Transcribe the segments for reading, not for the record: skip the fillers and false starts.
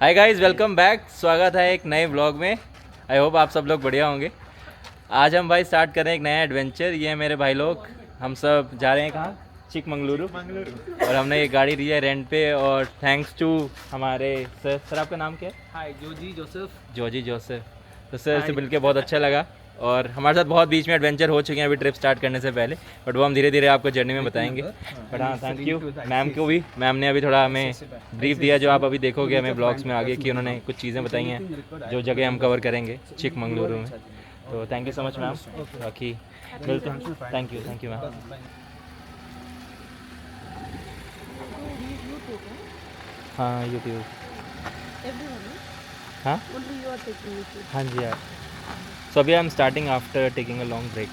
Hi guys, welcome back. स्वागत है एक नए व्लॉग में। आई होप आप सब लोग बढ़िया होंगे। आज हम भाई स्टार्ट कर रहे हैं एक नया एडवेंचर। ये है मेरे भाई लोग, हम सब जा रहे हैं कहाँ? चिकमंगलुरु। और हमने ये गाड़ी ली है रेंट पे और थैंक्स टू हमारे सर आपका नाम क्या है? हाय जोजी जोसेफ। तो सर से मिलके बहुत अच्छा लगा और हमारे साथ बहुत बीच में एडवेंचर हो चुके हैं अभी ट्रिप स्टार्ट करने से पहले, बट वो हम धीरे धीरे आपको जर्नी में बताएंगे। बट हाँ, थैंक यू मैम को भी। मैम ने अभी थोड़ा हमें ब्रीफ दिया जो आप अभी देखोगे हमें ब्लॉग्स में आगे, कि उन्होंने कुछ चीज़ें बताई हैं जो जगह हम कवर करेंगे चिकमंगलुरु में। तो thank you so much ma'am. बाकी मिलते हैं। Thank you ma'am. हाँ यूट्यूब। हाँ हाँ जी यार। सो अभी I am starting after taking a long break.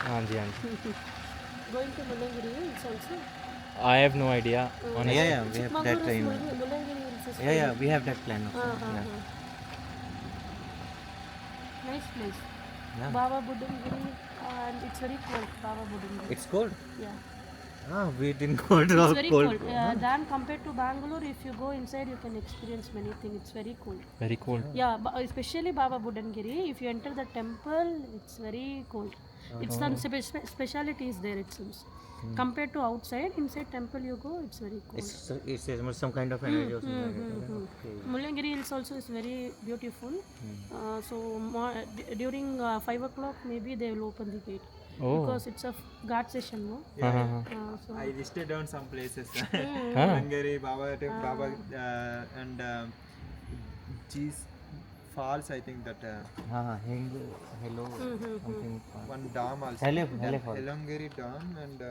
हाँ जी हाँ जी। Going to Mulangiri Hills also? I have no idea. Honestly. Yeah, we have that train. Mulangiri Hills is Yeah, we have that plan also. Yeah. Nice place. Yeah. Baba Budangiri, and it's very cold. Baba Budangiri. It's cold. Yeah. Ah, we didn't go to It's very cold. cold. Than compared to Bangalore, if you go inside, you can experience many things. It's very cold. Very cold. Yeah, especially Baba Budangiri. If you enter the temple, it's very cold. It's some specialities there, it seems. Compared to outside, inside temple you go, it's very cold. It's some kind of energy or something. Okay. Mulangiri Hills also is very beautiful. So during 5 o'clock maybe they will open the gate. Oh. Because it's a ghat session, no? So I listed down some places. Ah. Hungary, Baba, and Cheese Falls. I think that Hello. Something. one dam also. Hele Falls. Elangiri Dam and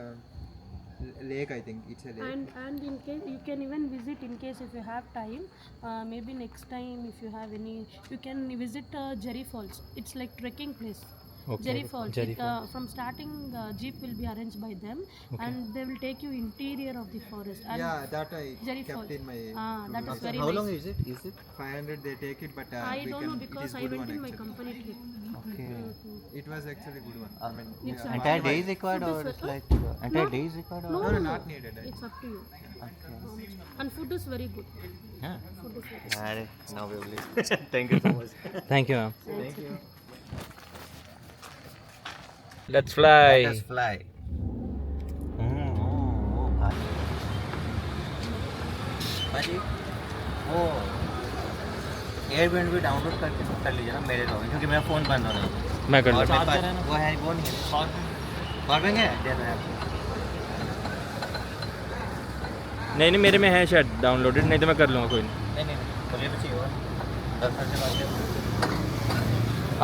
lake. I think it's a lake. and in case you can even visit in case if you have time, maybe next time if you have any, you can visit Jerry Falls. It's like trekking place. Okay. Jerry Falls. Jerry From starting, jeep will be arranged by them, and they will take you interior of the forest. And Yeah, that I Jerry kept Falls. in my. That is very How nice. long is it? Is it? 500 they take it, but I we don't can, know it because is I good went one in my actually. company trip. Okay. It was actually good one. I mean, It's Entire day is required Food or is it's better? like entire day is required or? No, no, not needed. It's up to you. Okay. And food is very good. Yeah. Food is very good. Arre, now we will. Thank you so much. Thank you, ma'am. Thank you. Let's fly. Let us fly. भाई वो Airbnb download करके कर लीजिए ना मेरे login, क्योंकि मेरा phone बंद हो रहा है। मैं कर और लूँगा। मेरे पास वो है, वो नहीं है। पावर बैंक है, दे दो आपको। नहीं मेरे में है शायद डाउनलोडेड, नहीं तो मैं कर लूँगा। कोई नहीं। नहीं मुझे तो चाहिए होगा 10 साल के बाद।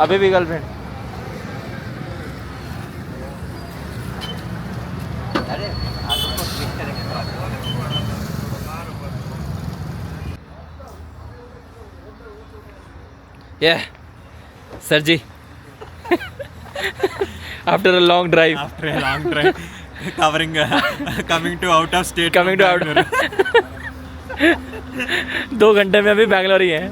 अभी भी गर्लफ्रेंड। अरे आलू को ट्विस्ट करेंगे। Yeah, sir ji. After a long drive. After a long drive, covering coming to out of state. Coming to out. 2 घंटे में अभी बैंगलोर ही है।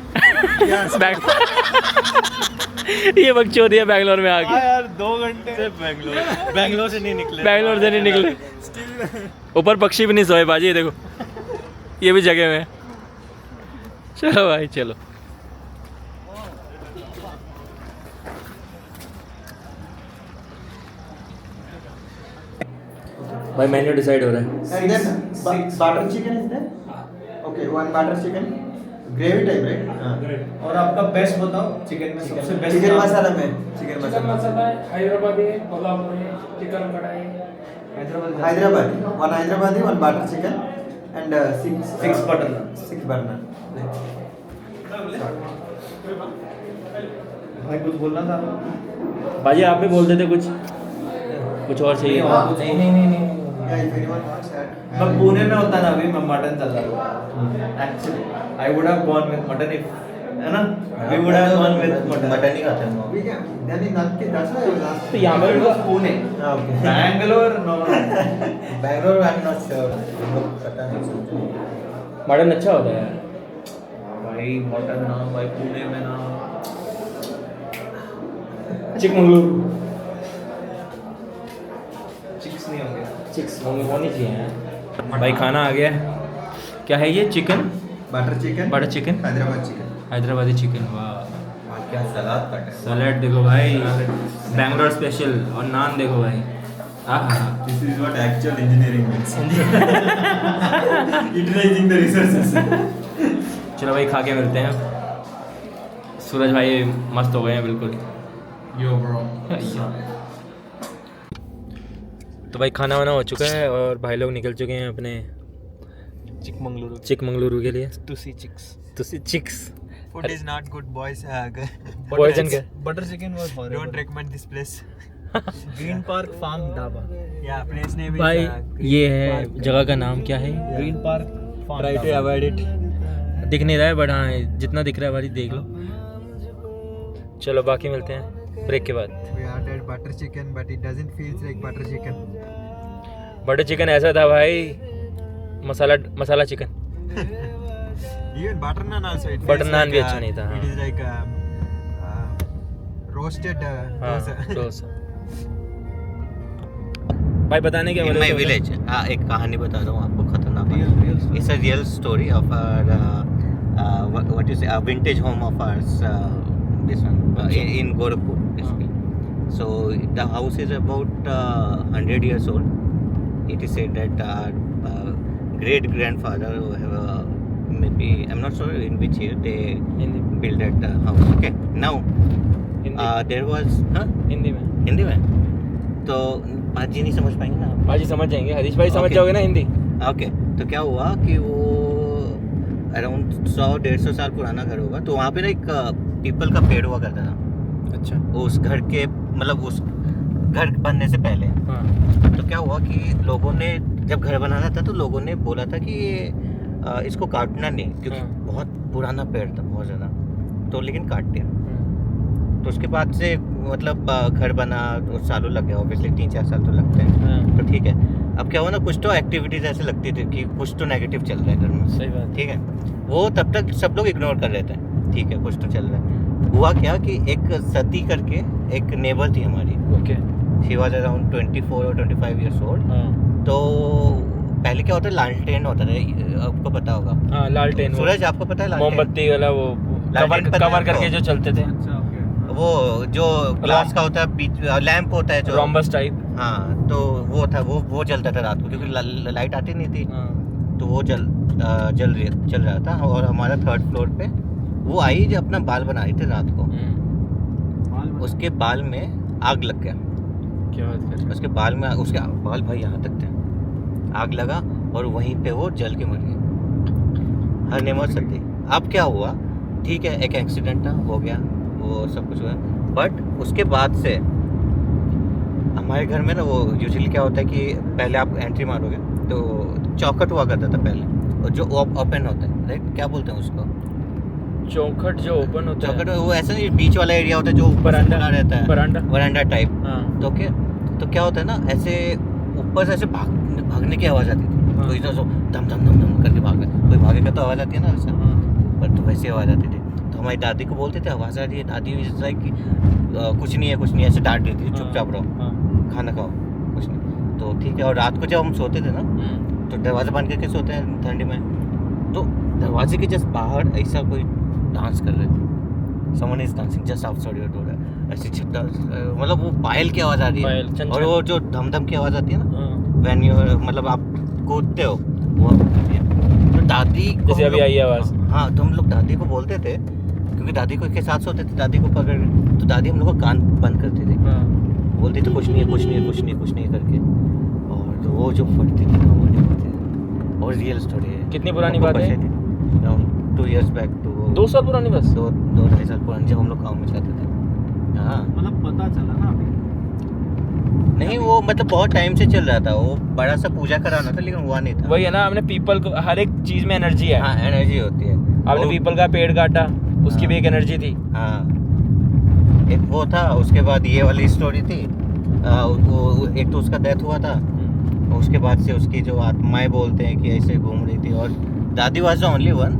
ये बकचोदी है बैंगलोर में आके। यार 2 घंटे से बैंगलोर से नहीं निकले। बैंगलोर से नहीं निकले। ऊपर पक्षी भी नहीं सोए बाजी, ये देखो। ये भी जगह में। चलो भाई चलो। भाई मेन्यू डिसाइड हो रहा है। And then butter chicken is there? Okay, one butter chicken, gravy type, right? और आपका बेस्ट बताओ चिकन में सबसे बेस्ट Chicken masala में, chicken चिकन masala. मसाला हैदराबादी कोल्हापुरी चिकन कढ़ाई Hyderabadi, one Hyderabadi, one butter chicken, and six butter naan. 6 butter naan. भाई कुछ बोलना था बाजी आप भी बोल देते कुछ और चाहिए। नहीं Yeah, if anyone wants that. मैं पुणे में होता ना अभी मैं मटन चल रहा actually I would have gone with mutton if है ना we would have gone with mutton ही खाते हैं हम। We can. Then in that case, that's why I was तो asking. यहाँ पर भी Pune Okay. Bangalore no Bangalore I am not sure, पता नहीं सोचते। मटन अच्छा होता है यार। भाई मटन ना भाई पुणे में ना चिकमंगलुरु। चिक्स नहीं होंगे चिक्स होनी चाहिए। भाई खाना आ गया है। क्या है ये? Chicken, butter chicken, butter chicken, Hyderabad chicken. Hyderabadi chicken. वाह, और क्या सलाद कट है। सैलेड देखो भाई, बैंगलोर स्पेशल। और नान देखो भाई। हाँ हाँ, This is what actual engineering means. Utilizing the resources. चलो भाई खा के मिलते हैं। सूरज भाई मस्त हो गए हैं बिल्कुल। Yo bro. तो भाई खाना वाना हो चुका है और भाई लोग निकल चुके हैं अपने चिकमंगलुरु के लिए। To see chicks. तो chicks Food is not good, boys. Poison के Butter chicken was horrible. Don't recommend this place. Green Park Farm Dhaba. Yeah, place name is. भाई ये है जगह का नाम क्या है? Green Park Farm Try to Dhaba. avoid it. दिख नहीं रहा है बट हाँ जितना दिख रहा है भाई देख लो। चलो बाकी मिलते हैं ब्रेक के बाद। We ordered butter chicken, but it doesn't feel like butter chicken. Butter chicken ऐसा था भाई, मसाला chicken. Even butter naan also. It Butter feels naan like, भी अच्छा नहीं था, It हाँ। is like roasted हाँ dosa. डोसा। भाई बताने क्या In बोले my थे? village, एक कहानी बता रहा हूँ आपको, खतरनाक है। It's a real story of our what you say, a vintage home of ours. This one in Gorakhpur, basically. So the house is about 100 years old. It is said that our great grandfather, maybe I'm not sure in which year they Hindi built that house. Okay, now Hindi there was Hindi में। हिंदी में, तो बात जी नहीं समझ पाएंगे ना। भाजी समझ जाएंगे, हरीश भाई समझ Okay. जाओगे ना हिंदी। ओके, तो क्या हुआ कि वो अराउंड 100-150 साल पुराना घर होगा, तो वहाँ पे ना एक पीपल का पेड़ हुआ करता था। अच्छा उस घर के मतलब उस घर बनने से पहले। हाँ तो क्या हुआ कि लोगों ने जब घर बनाना था तो लोगों ने बोला था कि ये इसको काटना नहीं, क्योंकि हाँ। बहुत पुराना पेड़ था, बहुत ज़्यादा, तो लेकिन काट दिया। हाँ, तो उसके बाद से मतलब घर बना तो सालों लग गया, ऑब्वियसली 3-4 साल तो लगते हैं। हाँ, तो ठीक है, अब क्या हुआ ना, कुछ तो एक्टिविटीज ऐसे लगती थी कि कुछ तो नेगेटिव चल रहा है घर में। सही बात। ठीक है, वो तब तक सब लोग इग्नोर कर रहे थे, ठीक है कुछ तो चल रहा है। हुआ क्या कि एक सती करके एक नेबर थी हमारी, ओके। शी वाज अराउंड 24 और 25 ईयर्स ओल्ड। हाँ तो पहले क्या होता है, लालटेन होता था, आपको पता होगा। हाँ लालटेन, वो सूरज आपको पता है लालटेन? मोमबत्ती वाला वो लालटेन पता है कवर करके आपको? जो चलते थे, वो जो ग्लास का होता है, बीच लैंप होता है जो, रोम्बस टाइप। हाँ, तो वो था, वो जलता था रात को, क्योंकि लाइट आती नहीं थी। हाँ तो वो चल रहा था, और हमारा 3rd फ्लोर पे वो आई जो अपना बाल बना रही थी रात को, उसके बाल में आग लग गया। क्या बात कर रहे हो? उसके बाल भाई यहाँ तक थे, आग लगा और वहीं पे वो जल के मर गई। हर नेमत सकती। अब क्या हुआ, ठीक है एक एक्सीडेंट था, हो गया, वो सब कुछ हुआ, बट उसके बाद से हमारे घर में ना वो यूजुअली क्या होता है कि पहले आप एंट्री मारोगे तो चौखट हुआ करता था पहले, और जो ओपन होता है, राइट, क्या बोलते हैं उसको? चौखट जो ओपन होता चौखट, है, वो ऐसा नहीं, बीच वाला एरिया होता है जो ऊपर से बरांडा खुला रहता है, बरांडा। वरांडा टाइप। हाँ तो क्या होता है ना, ऐसे ऊपर से ऐसे भागने की आवाज़ आती थी। हाँ। तो इधर से धम धम धम धम करके भाग रहे, कोई भागेगा तो आवाज़ आती है ना वैसे, हाँ पर तो वैसे आवाज़ आती थी। तो हमारी दादी को बोलते थे आवाज़ आ रही है, दादी इज लाइक कि कुछ नहीं है, ऐसे डांट देती थी, चुपचाप रहो, हाँ। खाना खाओ, कुछ नहीं। तो ठीक है, और रात को जब हम सोते थे ना, तो दरवाज़ा बंद करके सोते हैं ठंडी में, तो दरवाजे के जस्ट बाहर ऐसा कोई डांस कर रहे थे, someone is dancing just outside your door, ऐसे छिट्टा, मतलब वो पायल की आवाज़ आ रही पायल, है, चंचल। और वो जो धम धम की आवाज़ आती है ना, हाँ, व्हेन यू मतलब आप कूदते हो, वो आती है। तो दादी को जैसे हम अभी लोग- आई आवाज़। हाँ, तो हम लोग दादी को बोलते थे, क्योंकि दादी को के साथ सोते थे, दादी को पकड़, तो दादी हम लोग का कान बंद करती थी, हाँ। बोलती थी कुछ नहीं है, कुछ नहीं है, कुछ नहीं है, कुछ नहीं है करके, और तो वो जो फटती थी ना, वो नहीं फटती थी। और रियल स्टोरी है। कितनी पुरानी बात है? अराउंड 2 years बैक, तो 2 साल पुरानी बस। 2-2.5 साल पुरानी, जब हम लोग गाँव में जाते थे। हाँ, मतलब पता चला ना अभी। नहीं वो मतलब बहुत टाइम से चल रहा था, वो बड़ा सा पूजा कराना था, लेकिन हुआ नहीं था। वही है ना, हमने पीपल को, हर एक चीज में एनर्जी है। हाँ, एनर्जी होती है। आपने वो- पीपल का पेड़ काटा, उसकी भी हाँ। एक एनर्जी थी। हाँ, एक वो था, उसके बाद ये वाली स्टोरी थी, वो एक तो उसका डेथ हुआ था, उसके बाद से उसकी जो आत्माएं बोलते हैं कि ऐसे घूम रही थी, और दादी was the only one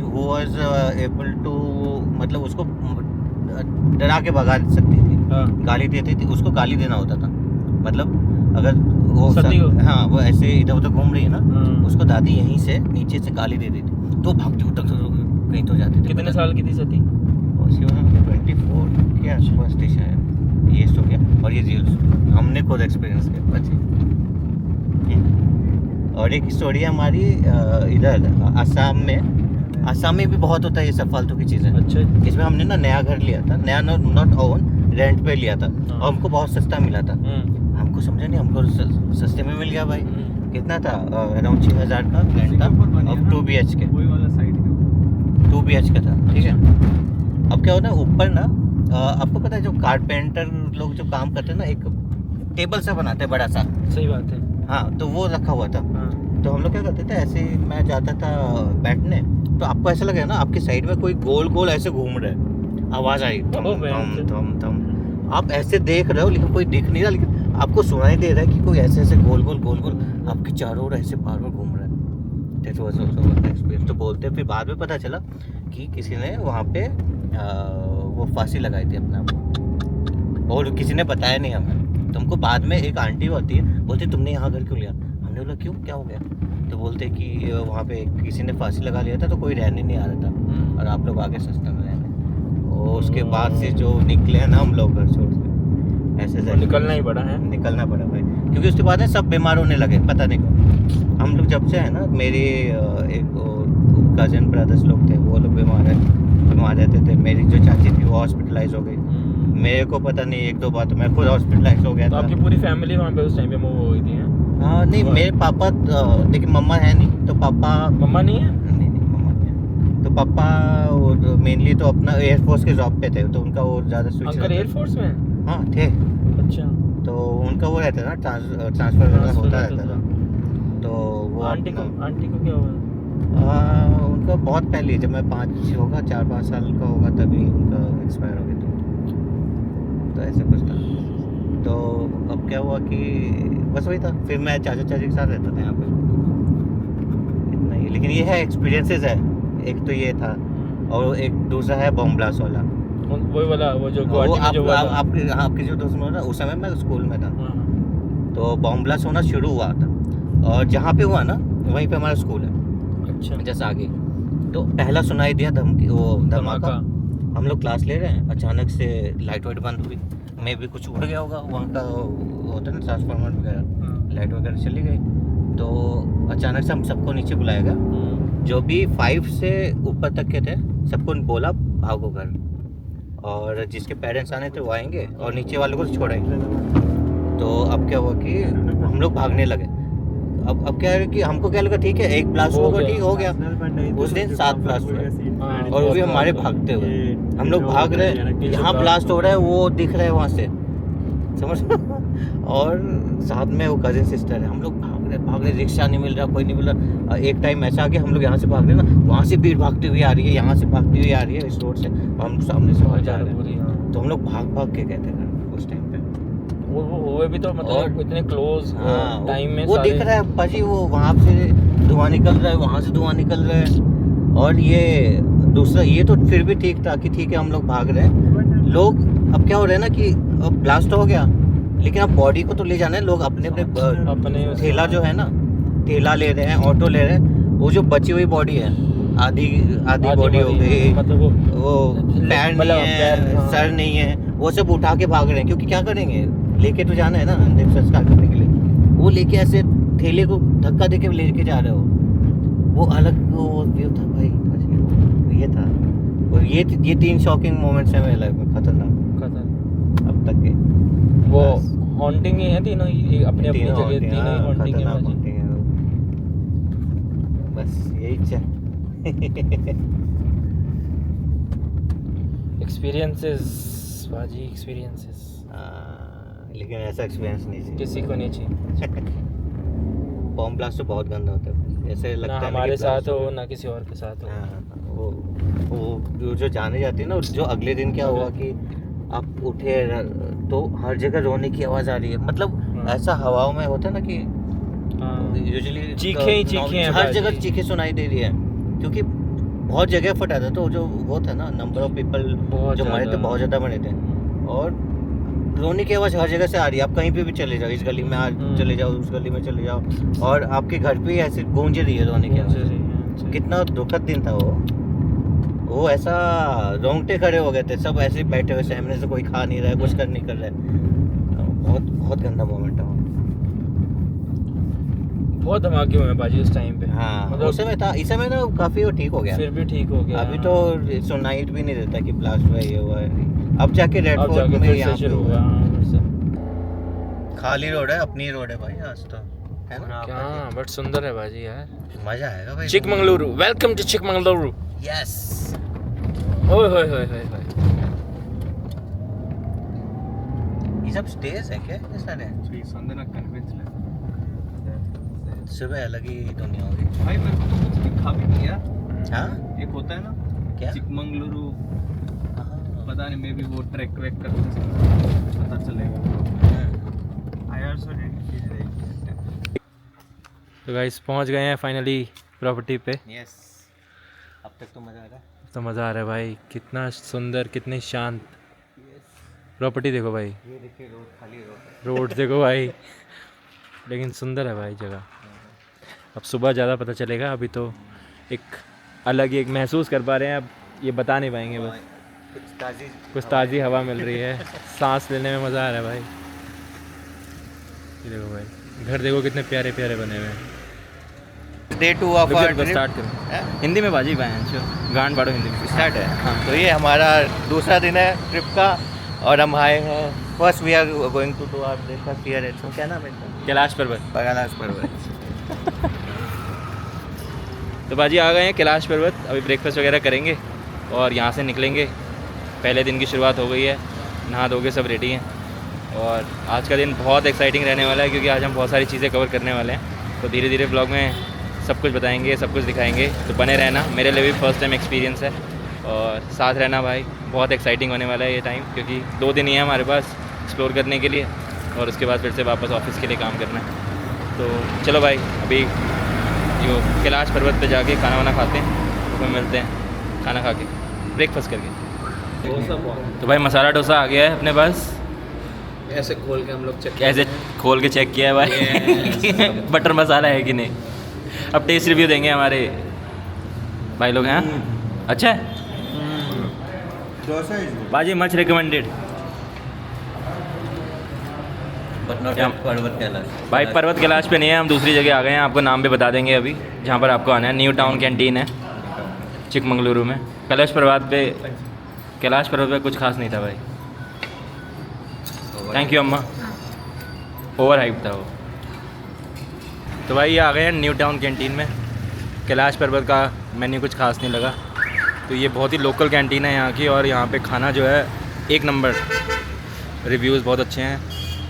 who was able to, मतलब उसको डरा के भगा सकती थी, हाँ। गाली देती थी, उसको गाली देना होता था, मतलब अगर वो सती को? हाँ वो ऐसे इधर उधर घूम रही है ना, हाँ। उसको दादी यहीं से नीचे से गाली दे रही थी, तो भागते उधर कहीं तो जाते थे। कितने साल की थी सती? 24 के आसपास थी शायद, ये सो गया। और ये रियल हमने खुद एक्सपीरियंस किया बच्चे। और एक स्टोरी है हमारी इधर आसाम में भी बहुत होता है ये सब फालतू की चीज़ें। अच्छा। इसमें हमने ना नया घर लिया था, नया नॉट ओन, रेंट पे लिया था, हाँ। और हमको बहुत सस्ता मिला था। हमको समझा नहीं, हमको सस्ते में मिल गया भाई। कितना था? अराउंड 6,000 का रेंट था, और 2 BHK, वही वाला साइड के 2 BHK था, ठीक है। अब क्या होता है ऊपर ना, आपको पता है जो कारपेंटर लोग जो काम करते हैं ना, एक टेबल सा बनाते हैं बड़ा सा, सही बात है। हाँ, तो वो रखा हुआ था। हाँ। तो हम लोग क्या करते थे, ऐसे ही मैं जाता था बैठने, तो आपको ऐसा लगे ना आपके साइड में कोई गोल गोल ऐसे घूम रहा है, आवाज आई थम ओ, थम थम थम। आप ऐसे देख रहे हो लेकिन कोई दिख नहीं रहा, लेकिन आपको सुनाई दे रहा है कि कोई ऐसे ऐसे गोल गोल आपके चारों ओर ऐसे बार बार घूम रहा है। That was also an experience। तो बोलते फिर बाद में पता चला कि किसी ने वहाँ पे वो फांसी लगाई थी अपने आप को, और किसी ने बताया नहीं हमें। तो हमको बाद में एक आंटी होती है, बोलती तुमने यहाँ घर क्यों लिया? हमने बोला क्यों, क्या हो गया? तो बोलते कि वहाँ पे किसी ने फांसी लगा लिया था, तो कोई रहने नहीं आ रहा था, और आप लोग आगे सस्ते में रहने। और उसके बाद से जो निकले हैं ना हम लोग घर छोड़ के, ऐसे निकलना ही पड़ा है। निकलना पड़ा भाई, क्योंकि उसके बाद में सब बीमार होने लगे, पता नहीं क्यों। हम लोग जब से है ना, मेरे एक कजन ब्रदर्स लोग थे, वो लोग बीमार रहते थे। मेरी जो चाची थी वो हॉस्पिटलाइज हो गई, मेरे को पता नहीं 1-2 बार तो मैं खुद हॉस्पिटलाइज हो गया तो था। आपकी पूरी फैमिली वहाँ पे उस टाइम पे मूव हो गई थी? हाँ नहीं, मेरे पापा लेकिन मम्मा है नहीं, तो पापा मम्मा नहीं है? नहीं मम्मा नहीं है। तो पापा मेनली तो अपना एयरफोर्स के जॉब पे थे, तो उनका वो ज़्यादा स्विच अंकल एयरफोर्स में? हाँ थे, अच्छा। तो उनका वो रहता था ट्रांसफर वगैरह होता रहता था। तो वो आंटी को क्या हुआ? उनका बहुत पहले, जब मैं 4-5 साल का होगा तभी उनका एक्सपायर हो गया था। तो ऐसा कुछ था। तो अब क्या हुआ कि बस वही था, फिर मैं चाचा चाची के साथ रहता था यहाँ पे, इतना ही। लेकिन ये है एक्सपीरियंसेस है, एक तो ये था, और एक दूसरा है बॉम्ब ब्लास्ट वाला। वही वाला, वो जो वो गुवाहाटी में जो हुआ था? आपके जो दोस्त लोग ना, उस समय मैं स्कूल में था, हाँ। तो बॉम्ब ब्लास्ट होना शुरू हुआ था, और जहाँ पे हुआ ना वहीं पे हमारा स्कूल है, अच्छा। जैसे आगे। तो पहला सुनाई दिया धमाका। हम लोग क्लास ले रहे हैं, अचानक से लाइट वाइट बंद हुई, मैं भी कुछ उड़ गया होगा, वहाँ का होता है ना ट्रांसफार्मर वगैरह, लाइट वगैरह चली गई। तो अचानक से हम सबको नीचे बुलाया गया, जो भी 5 से ऊपर तक के थे सबको बोला भागो घर, और जिसके पेरेंट्स आने थे वो आएंगे, और नीचे वालों को छोड़ेंगे। तो अब क्या हुआ कि हम लोग भागने लगे। अब क्या है कि हमको क्या लगा, ठीक है एक ब्लास्ट होगा, ठीक हो गया। उस दिन 7 ब्लास्ट हुए, और वो भी हमारे भागते हुए। हम लोग भाग रहे हैं, यहाँ ब्लास्ट हो रहा है, वो दिख रहा है वहाँ से, समझ। और साथ में वो कजिन सिस्टर है, हम लोग भाग रहे, रिक्शा नहीं मिल रहा, कोई नहीं मिल रहा। एक टाइम ऐसा आ गया, हम लोग यहाँ से भाग रहे ना, वहाँ से भीड़ भागती हुई आ रही है, यहाँ से भागती हुई आ रही है इस रोड से, और हम सामने से जा रहे हैं। तो हम लोग भाग के गए थे उस टाइम पे। वो भी तो मतलब इतने क्लोज टाइम में वो दिख रहा है भाजी, वो वहाँ से धुआं निकल रहा है, वहाँ से धुआं निकल रहा है। और ये दूसरा, ये तो फिर भी ठीक था कि ठीक है हम लोग भाग रहे हैं। लोग अब क्या हो रहा है ना कि अब ब्लास्ट हो गया, लेकिन अब बॉडी को तो ले जाना है, लोग अपने ठेला जो है ना, ठेला ले रहे हैं, ऑटो ले रहे हैं। वो जो बची हुई बॉडी है, आधी बॉडी हो गई, मतलब वो पैर नहीं है, सर नहीं है, वो सब उठा के भाग रहे हैं, क्योंकि क्या करेंगे, लेके तो जाना है ना अंतिम संस्कार करने के लिए। वो लेके ऐसे ठेले को धक्का देके लेके जा रहे हो, वो अलग वो व्यू था भाई, ये था। और ये 3 शॉकिंग मोमेंट्स हैं मेरे लाइफ में, खतरनाक अब तक के। वो हॉन्टिंग ही है तीनों ही, अपनी अपनी जगह तीनों हॉन्टिंग है। बस यही एक्सपीरियंसेस बाजी, एक्सपीरियंसेस। लेकिन ऐसा एक्सपीरियंस नहीं चाहिए, किसी को नहीं चाहिए। बॉम्ब ब्लास्ट तो बहुत गंदा होता है, ऐसे लगता है हमारे साथ हो ना किसी और के साथ हो। वो जो जाने जाती है ना, जो अगले दिन क्या हुआ कि आप उठे तो हर जगह रोने की आवाज़ आ रही है। मतलब ऐसा हवाओं में होता है ना कि यूजुअली चीखें हर जगह चीखें सुनाई दे रही है, क्योंकि बहुत जगह फटा था। तो जो वो था ना, नंबर ऑफ पीपल जो मरे थे बहुत ज़्यादा मरे थे, और रोने की आवाज़ हर जगह से आ रही है। आप कहीं पे भी चले जाओ, इस गली में चले जाओ, उस गली में चले जाओ, और आपके घर पे ही ऐसे गूंज रही है रोने की आवाज़। कितना दुखद दिन था वो ऐसा रोंगटे खड़े हो गए थे, सब ऐसे ही बैठे हुए सामने से, कोई खा नहीं रहा है, कुछ कर नहीं कर रहा है। बहुत बहुत गंदा मोमेंट था वो। बहुत धमाके हुए हैं बाजी उस टाइम पे। हाँ मतलब उस समय था, इस समय ना काफ़ी वो ठीक हो गया। फिर भी ठीक हो गया। अभी तो सुनाई भी नहीं देता कि ब्लास्ट हुआ ये हुआ है। अब जाके रेड अब फोर्ट जाके में फिर यहाँ से पे शुरू हुआ। हुआ फिर से। खाली रोड है, अपनी रोड है भाई आज तो, है ना? क्या बट सुंदर है बाजी यार। मजा आएगा भाई। Chikmagalur, welcome to Chikmagalur. Yes. ओए होए होए होए होए। ये सब स्टेज है क्या ये सारे? सुबह अलग ही दुनिया होगी। भाई मेरे को तो कुछ दिखा भी नहीं यार। हाँ एक होता है ना क्या? चिकमंगलुरु, हाँ। पता नहीं, मे बी वो ट्रैक वेक कर पता चलेगा। I also did. तो गाइस पहुंच गए हैं फाइनली प्रॉपर्टी पे। यस। अब तक तो मजा आ रहा है। तो मज़ा आ रहा है भाई, कितना सुंदर, कितनी शांत प्रॉपर्टी। देखो भाई, ये देखिए रोड, खाली रोड। रोड देखो भाई, लेकिन सुंदर है भाई जगह। अब सुबह ज़्यादा पता चलेगा, अभी तो एक अलग ही एक महसूस कर पा रहे हैं। अब ये बता नहीं पाएंगे, बस कुछ ताज़ी हवा मिल रही है, सांस लेने में मज़ा आ रहा है भाई। ये देखो भाई, घर देखो कितने प्यारे प्यारे बने हुए हैं। Day 2 of our trip start करें हिंदी में बाजी पाए गांड पाड़ो हिंदी में। स्टार्ट है। हाँ तो ये हमारा दूसरा दिन है ट्रिप का, और हम आए हैं। First we are going to do our breakfast here at, क्या नाम है इसका? कैलाश पर्वत। कैलाश पर्वत। तो बाजी आ गए हैं कैलाश पर्वत, अभी ब्रेकफास्ट वगैरह करेंगे और यहाँ से निकलेंगे। पहले दिन की शुरुआत हो गई है, नहा धो के सब रेडी हैं, और आज का दिन बहुत एक्साइटिंग रहने वाला है क्योंकि आज हम बहुत सारी चीज़ें कवर करने वाले हैं। तो धीरे धीरे ब्लॉग में सब कुछ बताएंगे, सब कुछ दिखाएंगे, तो बने रहना। मेरे लिए भी फर्स्ट टाइम एक्सपीरियंस है, और साथ रहना भाई। बहुत एक्साइटिंग होने वाला है ये टाइम, क्योंकि 2 दिन ही है हमारे पास एक्सप्लोर करने के लिए, और उसके बाद फिर से वापस ऑफिस के लिए काम करना है। तो चलो भाई, अभी जो कैलाश पर्वत पे जाके खाना वाना खाते हैं, तो मिलते हैं खाना खा के, ब्रेकफास्ट करके। तो भाई मसाला डोसा आ गया है अपने पास। ऐसे खोल के हम लोग चेक ऐसे खोल के चेक किया है भाई बटर मसाला है कि नहीं। अब टेस्ट रिव्यू देंगे हमारे भाई लोग हैं। अच्छा है डोसा इज बाजी, मच रिकमेंडेड। पर्वत कैलाश भाई पर्वत कैलाश पे नहीं है, हम दूसरी जगह आ गए हैं, आपको नाम भी बता देंगे अभी जहाँ पर आपको आना है। न्यू टाउन कैंटीन है चिकमंगलुरु में। कैलाश पर्वत पे कुछ खास नहीं था भाई। थैंक यू अम्मा, ओवर हाइप था वो। तो भाई ये आ गए हैं न्यू टाउन कैंटीन में। कैलाश पर्वत का मेन्यू कुछ खास नहीं लगा, तो ये बहुत ही लोकल कैंटीन है यहाँ की, और यहाँ पे खाना जो है 1 नंबर, रिव्यूज़ बहुत अच्छे हैं।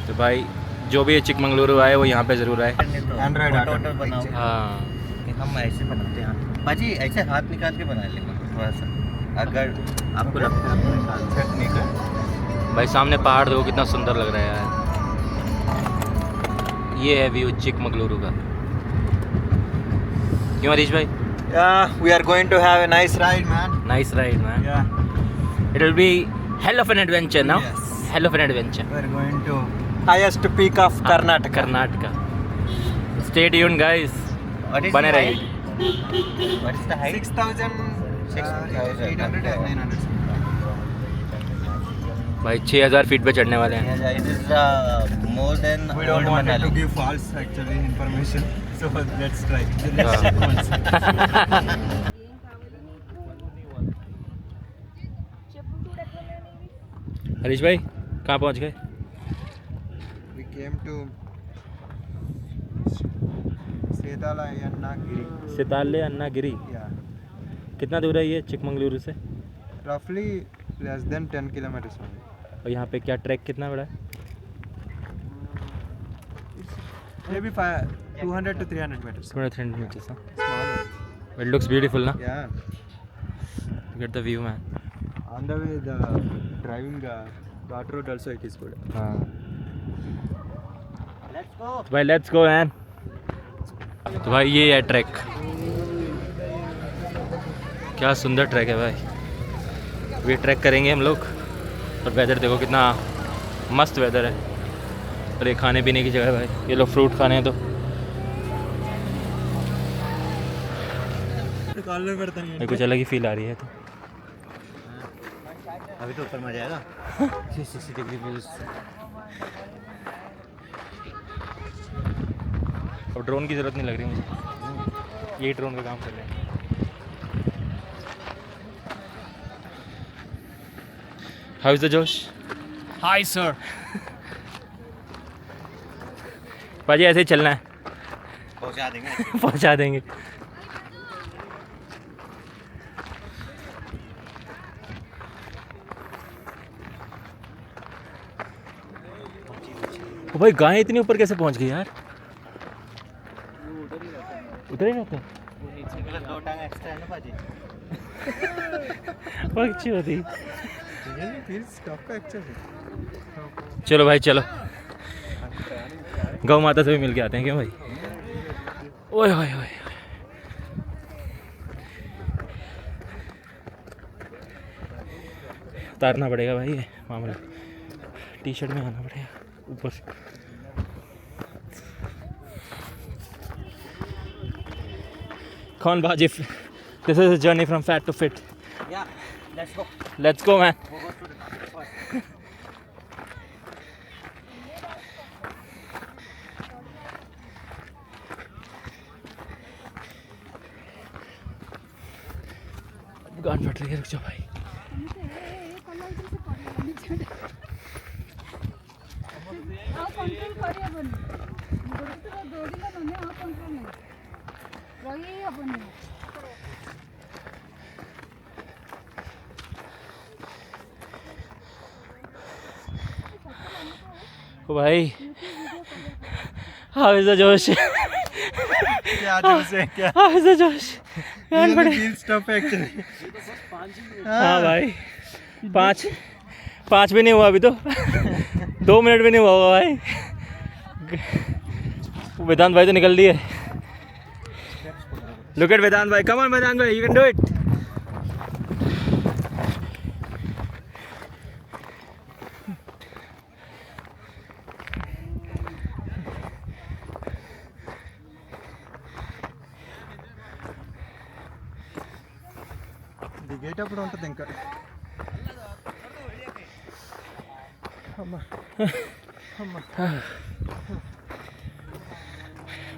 तो भाई जो भी चिकमंगलुरु आए वो यहाँ पे ज़रूर आए। एंड्रॉइड ऑर्डर बनाओ। हाँ हम ऐसे बनाते हैं बाजी, ऐसे हाथ निकाल के बना लेंगे थोड़ा सा, अगर आपको लगता है आपको सेट नहीं कर। भाई सामने पहाड़ देखो कितना सुंदर लग रहा है यार। ये है व्यू चिकमंगलुरु का। क्यों हरीश भाई? We are going to have a nice ride man. Nice ride man. Yeah it will be hell of an adventure now. Yes. Hell of an adventure. We are going to highest peak of Karnataka. Karnataka. Stay tuned guys, बने रहिए। What is the height? 6,800 and 900. भाई 6000 feet पे चढ़ने वाले हैं। It is more than We don't old want to Manali. give false actually information, so let's try. Let's check once. Harish भाई कहाँ पहुँच गए? We came to Setalayanagiri. सिताले Anna Giri. Yeah, कितना दूर है ये चिकमंगलुरु से? roughly less than 10 kilometers only. और यहाँ पे क्या ट्रैक कितना बड़ा है? Maybe 200 to 300 meters. 300 meters. Small one. It looks beautiful ना? Yeah. Look at the view man. On the way, the driving Ghat road also it is good. हाँ Let's go. भाई लेट्स गो मैन। तो भाई ये है track, क्या सुंदर track है भाई। ये ट्रैक करेंगे हम लोग, और वेदर देखो कितना मस्त वेदर है। और ये खाने पीने की जगह है भाई, ये लोग फ्रूट खाने हैं तो ये कुछ अलग ही फील आ रही है। तो अभी तो ऊपर मजा आएगा। 360 डिग्री व्यूज। अब ड्रोन की ज़रूरत नहीं लग रही मुझे, यही ड्रोन का काम कर रहे हैं। हाउ इज द जोश? Hi sir. पाजी ऐसे ही चलना है, पहुंचा देंगे। पहुंचा देंगे। ओ भाई गाय इतनी ऊपर कैसे पहुंच गई यार? उधर ही रहते हैं। 2 टांग एक्स्ट्रा है ना पाजी। बहुत अच्छी होती। चलो भाई चलो, गौ माता से भी मिल के आते हैं क्या भाई? ओए ओए ओए, उतारना पड़ेगा भाई ये मामला, टी शर्ट में आना पड़ेगा ऊपर से। कौन बाजी, this is a journey from fat to fit. Yeah let's go. Let's go man. गान फट रही है, रुक जाओ भाई। ओ भाई, हाउ इज द जोश? क्या जोश है क्या? हाउ इज द जोश? गान फटे। Feel stuff actually. हाँ भाई, पाँच भी नहीं हुआ अभी तो। 2 मिनट भी नहीं हुआ होगा भाई। वेदांत भाई तो निकल दिए। लुक एट वेदांत भाई, कम ऑन वेदांत भाई, यू कैन डू इट। దిగేటప్పుడు ఉంటుంది ఇంకా.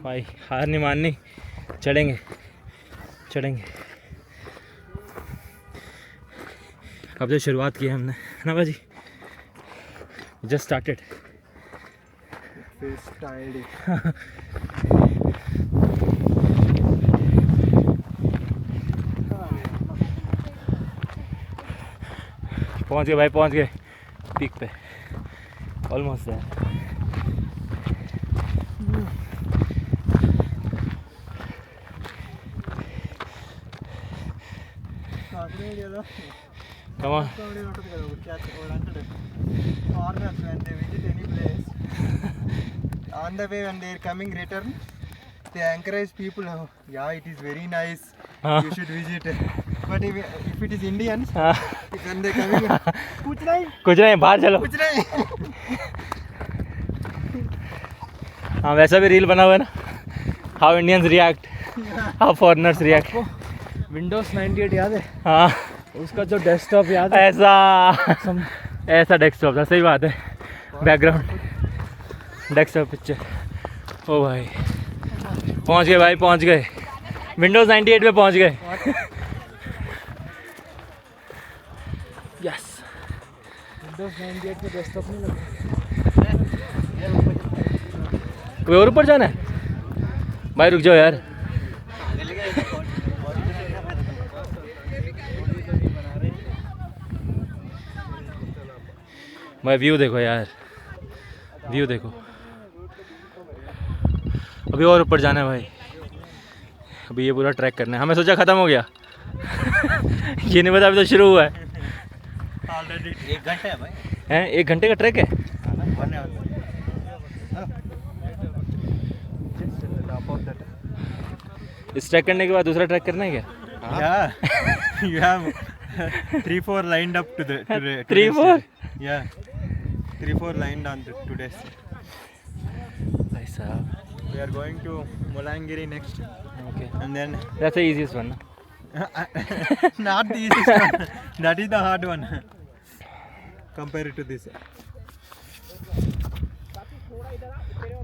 भाई हार नहीं माननी, चढ़ेंगे चढ़ेंगे। अब जो शुरुआत की है हमने, है ना भाजी? Just started. Face tired. पहुंच गए भाई, पहुंच गए पीक पे, ऑलमोस्ट है। Come on. Foreigners when they visit any place, on the way when they are coming return, they encourage people. Oh, yeah, it is very nice. You should visit. But if it is Indians, when they coming, कुछ नहीं बाहर चलो। कुछ नहीं. हाँ वैसा भी reel बना हुआ है ना, how Indians react, how foreigners react. Windows 98 याद है? हाँ उसका जो डेस्कटॉप याद है? ऐसा डेस्कटॉप था, सही बात है। Background desktop picture. ओ भाई पहुंच गए भाई, पहुंच गए, विंडोज 98 पे पहुंच गए। यस, विंडोज 98 पे डेस्कटॉप नहीं लगता। कोई और ऊपर जाना है भाई? रुक जाओ यार। भाई व्यू देखो यार, व्यू देखो। अभी और ऊपर जाना है भाई, अभी ये पूरा ट्रैक करना है। हमें सोचा ख़त्म हो गया। ये नहीं पता अभी तो शुरू हुआ है। ऑलरेडी 1 घंटा है भाई। हैं 1 घंटे का ट्रैक है। इस ट्रैक करने के बाद दूसरा ट्रैक करना है क्या? Yeah, you have 3-4 lined up to the 3-4? Yeah. 3-4 line down today. भाई साहब We are going to Mulangiri next, okay and then that's the easiest one not the easiest one. That is the hard one. Compare it to this.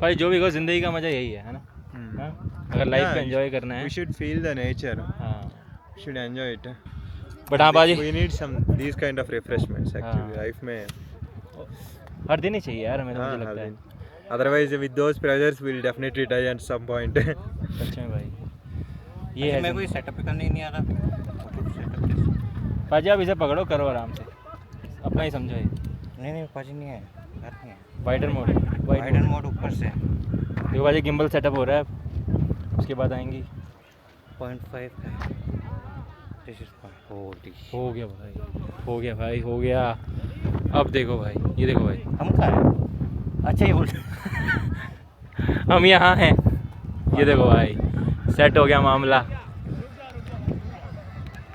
भाई जो भी कहो जिंदगी का मजा यही है ना हाँ? अगर लाइफ को एंजॉय करना है We should feel the nature. हाँ We should enjoy it. But हाँ बाजी We need some these kind of refreshments actually. हाँ। Life में. हर दिन ही चाहिए यार हमें तो हाँ, मुझे हर लगता है दिन. Otherwise, with those pressures, we'll definitely die at some point. सच में भाई ये है मेरे को ये सेटअप करने ही नहीं आ रहा। पाजी आप इसे पकड़ो करो आराम से अपना ही समझो ये नहीं पाजी नहीं है, घर नहीं है। वाइडर मोड वाइडर मोड ऊपर से देखो भाई गिम्बल सेटअप हो रहा है अब उसके बाद आएंगी 0.5 का। This is 0.40. हो गया भाई हो गया अब देखो भाई ये देखो भाई हम कहाँ हैं? अच्छा ये बोल हम यहाँ हैं ये देखो भाई सेट हो गया मामला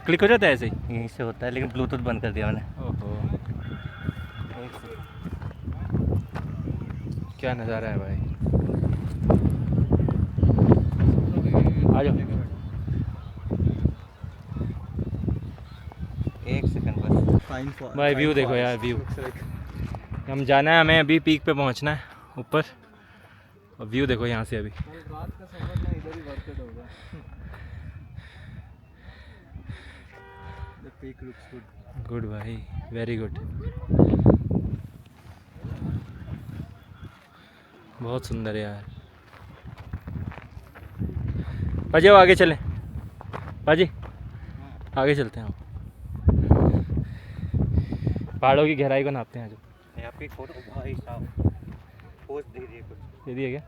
क्लिक हो जाता है ऐसे ही यहीं से होता है, लेकिन ब्लूटूथ बंद कर दिया मैंने। ओहो क्या नज़ारा है भाई आ जाओ 1 सेकंड बस। Fine for. भाई व्यू देखो यार व्यू हम जाना है हमें अभी पीक पे पहुंचना है ऊपर और व्यू देखो यहाँ से अभी रात का सफर ना इधर ही वर्थ इट होगा। The peak looks good. Good भाई वेरी गुड बहुत सुंदर है यार पाजी अब आगे चलें पाजी आगे चलते हैं हम पहाड़ों की गहराई को नापते हैं जो आपकी फोटो भाई साहब पोस्ट दे रही है कुछ। दे दिया क्या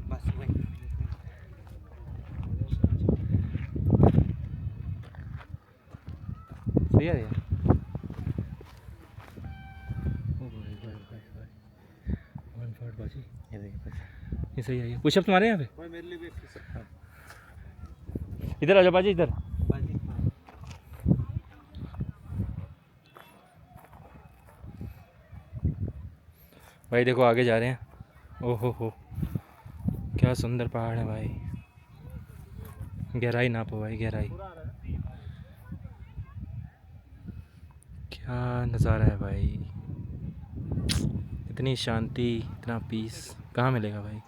बस वही सही है यार ओ भाई वन फॉट बाजी ये देखिए ये सही है पुशअप तुम्हारे यहाँ पे भाई मेरे लिए भी इधर आ जाओ बाजी इधर भाई देखो आगे जा रहे हैं ओहो हो क्या सुंदर पहाड़ है भाई गहराई नापो भाई गहराई क्या नज़ारा है भाई इतनी शांति इतना पीस कहाँ मिलेगा भाई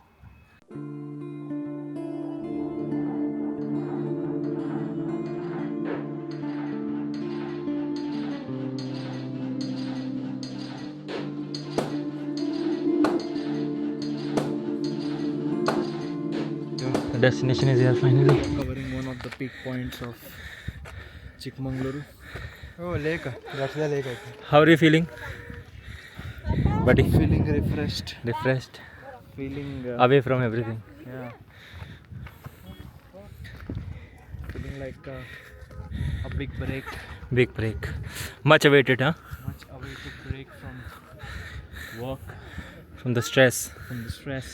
destination is here finally Covering one of the peak points of Chikmagaluru. Oh, lake. That's the lake. I think. how are you feeling buddy Feeling refreshed. refreshed Feeling away from everything yeah. Feeling like a big break. much awaited huh Much awaited break from work, from the stress from the stress.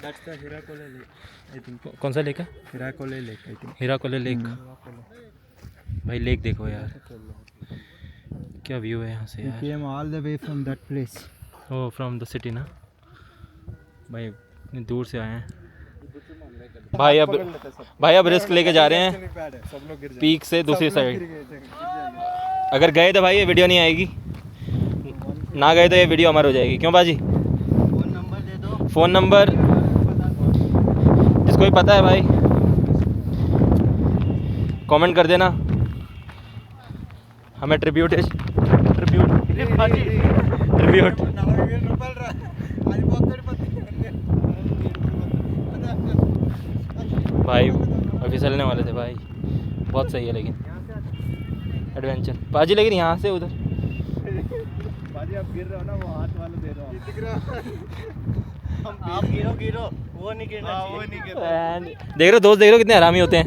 That's the Hirakole lake. I think. कौन सा lake है Hirakole lake. I think. Hirakole lake भाई lake देखो यार क्या view है यहाँ से We यार came all the way from that place. Oh from the city ना भाई इतनी दूर से आए हैं भाई अब रिस्क लेके जा रहे हैं सब लोग गिर पीक से दूसरी साइड अगर गए तो भाई ये वीडियो नहीं आएगी ना गए तो ये वीडियो अमर हो जाएगी क्यों बाजी फ़ोन नंबर जिसको भी पता है भाई कमेंट कर देना हमें ट्रिब्यूट भाई अभी चलने वाले थे भाई बहुत सही है लेकिन एडवेंचर बाजी लेकिन यहाँ से उधर बाजी आप गिर रहे हो ना वो हाथ वाला दे रहा हूँ आप गिरो वो नहीं गिरना चाहिए। देख रहे हो दोस्त देख रहे हो कितने हरामी होते हैं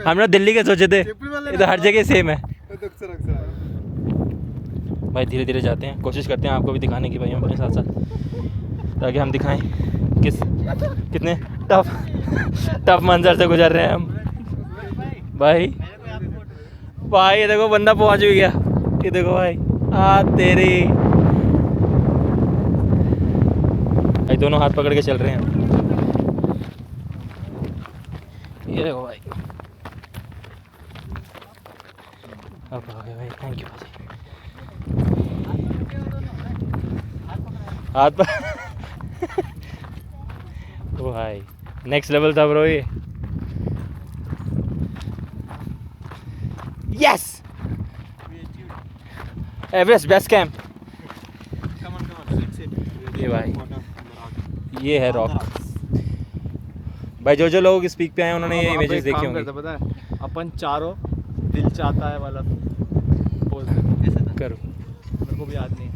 हम ना दिल्ली के सोचे थे ये तो हर जगह सेम है भाई धीरे धीरे जाते हैं कोशिश करते हैं आपको भी दिखाने की भाई हम अपने साथ साथ ताकि हम दिखाएं कितने टफ टफ मंजर से गुजर रहे हैं हम भाई। भाई ये देखो बंदा पहुंच भी गया, ये देखो भाई। तेरी भाई दोनों हाथ पकड़ के चल रहे हैं। ये देखो भाई, अब आ गए भाई। थैंक यू भाई। हाथ पर ओ भाई नेक्स्ट लेवल था ब्रो ये। Yes Everest base camp. ये भाई ये है रॉक भाई। जो लोग इस पीक पे आए उन्होंने ये इमेजेस देखी होंगी। पता है अपन चारों दिल चाहता है वाला पोज करो। मेरे को भी याद नहीं है।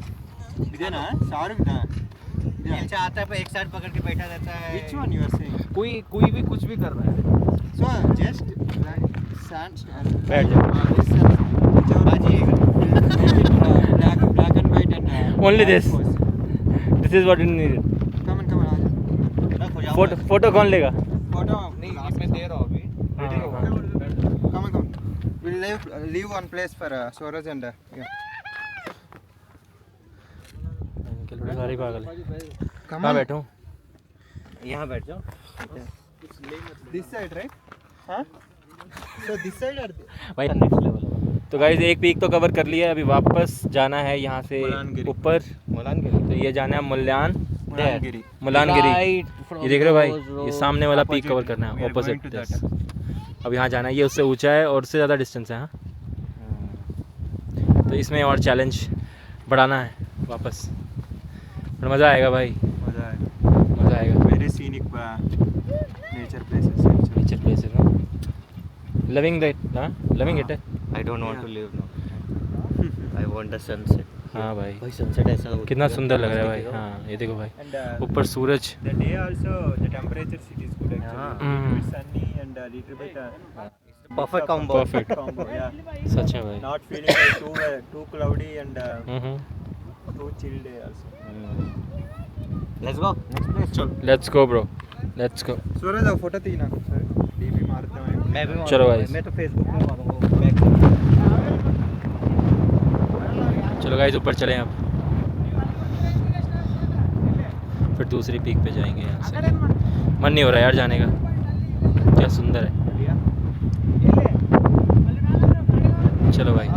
दिल चाहता है पर एक साइड पकड़ के बैठा रहता है। Which one you are saying? कोई भी कुछ भी कर रहा है। So just stand. बैठ जाओ। Black and white and Only this. This is what you needed. Come on. Photo कौन लेगा? Photo. नहीं मैं दे रहा हूँ अभी। Come on. We'll leave one place for Swaraj and yeah. सारी पागल है। Come कहाँ on. बैठूं? यहाँ बैठ जाओ। This side, right? Huh? So this side or भाई नेक्स्ट लेवल। तो गाइस एक पीक तो कवर कर लिया है, अभी वापस जाना है यहाँ से मुलानगिरी। ऊपर। मुलानगिरी। तो ये जाना है Mulanagiri. मुलानगिरी। Right from ये देख रहे हो भाई, those ये सामने वाला पीक Opposite. कवर करना We है are opposite. going to that. अब यहाँ जाना है, ये उससे ऊंचा है और उससे ज़्यादा डिस्टेंस है। हाँ तो इसमें और चैलेंज बढ़ाना है वापस, पर मज़ा आएगा भाई, मज़ा आएगा। Very scenic nature places. Nature places ना, लविंग दैट ना, लविंग इट है। I don't want to live now. I want the sunset. हाँ भाई भाई सनसेट ऐसा होता कितना है, सुंदर लग रहा है भाई। देखो। हाँ ये देखो भाई, And ऊपर सूरज। the day also the temperature it is good actually. Yeah. Mm. It's sunny and a little bit Perfect combo. Perfect. combo. Yeah. सच है भाई। Not feeling like too cloudy and too chill day also. Let's go. Next place. चलो। Let's go bro, let's go. सूरज आ photo तीन ना sir DP मारते हैं। मैं भी चलो मारूंगा। भाई। मैं तो फेसबुक पे मारूंगा। चलो गाइस ऊपर चलें अब, फिर दूसरी पीक पे जाएंगे यहाँ से। मन नहीं हो रहा यार जाने का, क्या सुंदर है। चलो भाई।